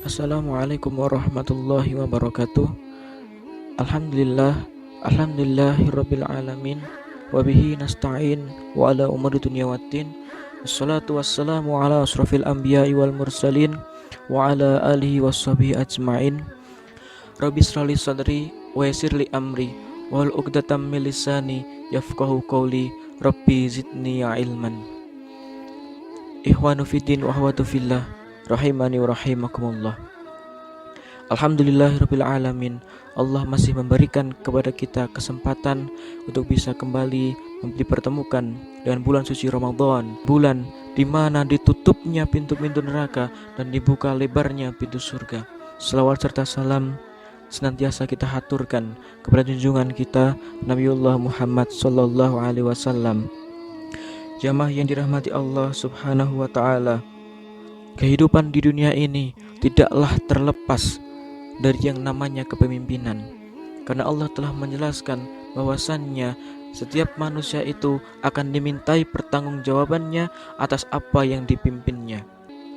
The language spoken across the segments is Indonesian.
Assalamualaikum warahmatullahi wabarakatuh. Alhamdulillahirabbil alamin wa bihi nasta'in wa ala umuri dunya waddin. Wassalatu wassalamu ala asrofil anbiya'i wal mursalin wa ala alihi washabihi ajma'in. Rabbi shrah li sadri wa yassir li amri wal 'uqdatam min lisani yafqahu qawli. Rabbi zidni ilman. Ikhwanu fiddin wa akhwatu fillah, rahimani wa rahimakumullah. Alhamdulillahirabbil alamin. Allah masih memberikan kepada kita kesempatan untuk bisa kembali dipertemukan dengan bulan suci Ramadan, bulan di mana ditutupnya pintu-pintu neraka dan dibuka lebarnya pintu surga. Selawat serta salam senantiasa kita haturkan kepada junjungan kita Nabiullah Muhammad sallallahu alaihi wasallam. Jamaah yang dirahmati Allah Subhanahu wa taala, kehidupan di dunia ini tidaklah terlepas dari yang namanya kepemimpinan. Karena Allah telah menjelaskan bahwasannya setiap manusia itu akan dimintai pertanggungjawabannya atas apa yang dipimpinnya.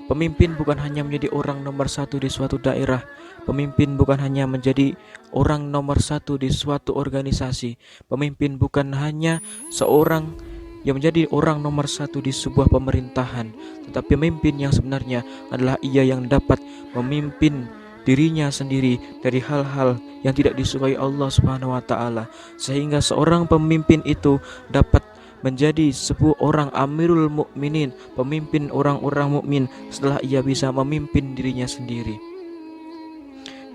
Pemimpin bukan hanya menjadi orang nomor satu di suatu daerah. Pemimpin bukan hanya menjadi orang nomor satu di suatu organisasi. Pemimpin bukan hanya seorang yang menjadi orang nomor satu di sebuah pemerintahan, tetapi pemimpin yang sebenarnya adalah ia yang dapat memimpin dirinya sendiri dari hal-hal yang tidak disukai Allah Subhanahu wa taala, sehingga seorang pemimpin itu dapat menjadi sebuah orang Amirul Mukminin, pemimpin orang-orang mukmin setelah ia bisa memimpin dirinya sendiri.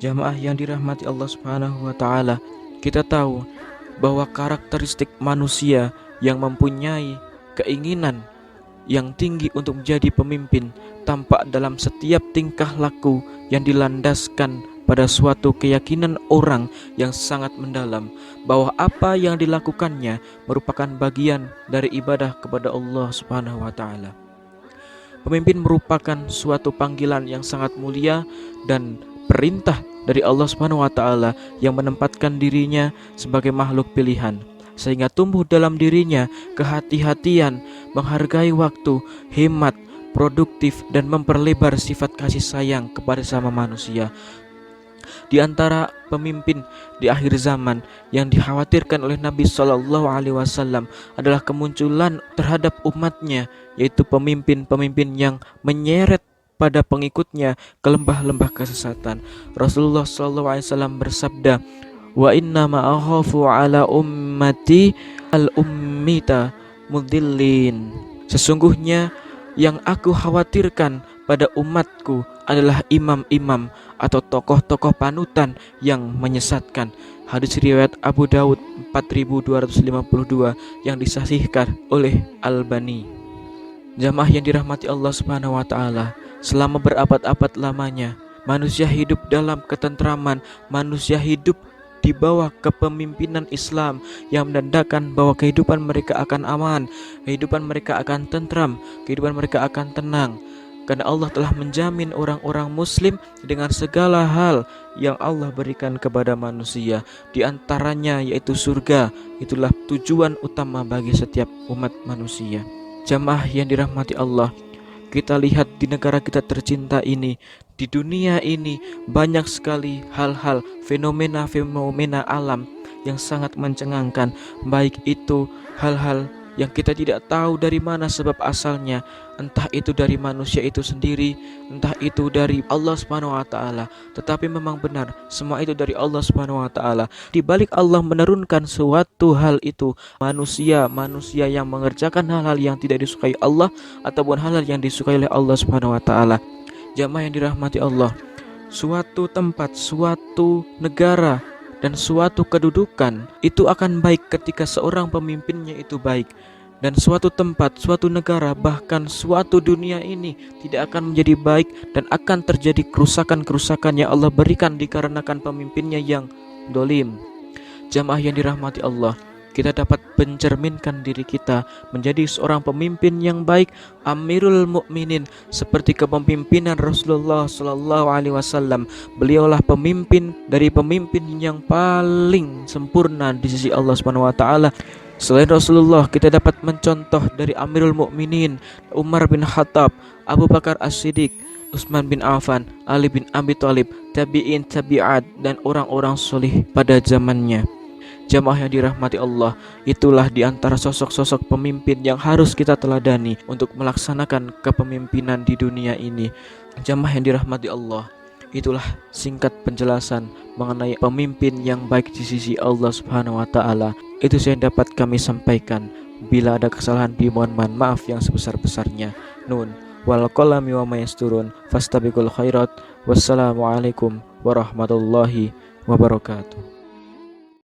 Jamaah yang dirahmati Allah Subhanahu wa taala, kita tahu bahwa karakteristik manusia yang mempunyai keinginan yang tinggi untuk menjadi pemimpin tampak dalam setiap tingkah laku yang dilandaskan pada suatu keyakinan orang yang sangat mendalam bahwa apa yang dilakukannya merupakan bagian dari ibadah kepada Allah Subhanahu wa taala. Pemimpin merupakan suatu panggilan yang sangat mulia dan perintah dari Allah Subhanahu wa taala yang menempatkan dirinya sebagai makhluk pilihan, sehingga tumbuh dalam dirinya kehati-hatian, menghargai waktu, hemat, produktif, dan memperlebar sifat kasih sayang kepada sama manusia. Di antara pemimpin di akhir zaman yang dikhawatirkan oleh Nabi Shallallahu Alaihi Wasallam adalah kemunculan terhadap umatnya, yaitu pemimpin-pemimpin yang menyeret pada pengikutnya ke lembah-lembah kesesatan. Rasulullah Shallallahu Alaihi Wasallam bersabda, wa inna ma akhafu ala ummati al-ummita mudillin. Sesungguhnya yang aku khawatirkan pada umatku adalah imam-imam atau tokoh-tokoh panutan yang menyesatkan. Hadis riwayat Abu Daud 4252 yang disahihkan oleh Albani. Jamaah yang dirahmati Allah Subhanahu wa taala, selama berabad-abad lamanya manusia hidup dalam ketentraman, manusia hidup di bawah kepemimpinan Islam yang menandakan bahwa kehidupan mereka akan aman, kehidupan mereka akan tentram, kehidupan mereka akan tenang. Karena Allah telah menjamin orang-orang muslim dengan segala hal yang Allah berikan kepada manusia, di antaranya yaitu surga. Itulah tujuan utama bagi setiap umat manusia. Jamaah yang dirahmati Allah, kita lihat di negara kita tercinta ini, di dunia ini banyak sekali hal-hal, fenomena-fenomena alam yang sangat mencengangkan, baik itu hal-hal yang kita tidak tahu dari mana sebab asalnya, entah itu dari manusia itu sendiri, entah itu dari Allah Subhanahu wa taala, tetapi memang benar semua itu dari Allah Subhanahu wa taala. Di balik Allah menurunkan suatu hal itu, manusia yang mengerjakan hal-hal yang tidak disukai Allah ataupun hal-hal yang disukai oleh Allah Subhanahu wa taala. Jamaah yang dirahmati Allah, suatu tempat, suatu negara, dan suatu kedudukan itu akan baik ketika seorang pemimpinnya itu baik. Dan suatu tempat, suatu negara, bahkan suatu dunia ini tidak akan menjadi baik dan akan terjadi kerusakan-kerusakan yang Allah berikan dikarenakan pemimpinnya yang dolim. Jamaah yang dirahmati Allah, kita dapat mencerminkan diri kita menjadi seorang pemimpin yang baik, Amirul Mukminin, seperti kepemimpinan Rasulullah Sallallahu Alaihi Wasallam. Beliaulah pemimpin dari pemimpin yang paling sempurna di sisi Allah Subhanahu Wa Taala. Selain Rasulullah, kita dapat mencontoh dari Amirul Mukminin Umar bin Khattab, Abu Bakar As-Siddiq, Utsman bin Affan, Ali bin Abi Thalib, tabi'in, tabi'at, dan orang-orang solih pada zamannya. Jamaah yang dirahmati Allah, itulah di antara sosok-sosok pemimpin yang harus kita teladani untuk melaksanakan kepemimpinan di dunia ini. Jamaah yang dirahmati Allah, itulah singkat penjelasan mengenai pemimpin yang baik di sisi Allah Subhanahu wa taala. Itu yang dapat kami sampaikan. Bila ada kesalahan, dimohon maaf yang sebesar-besarnya. Nun wal qalami wa ma yasturun fastabiqul khairat. Wassalamualaikum warahmatullahi wabarakatuh.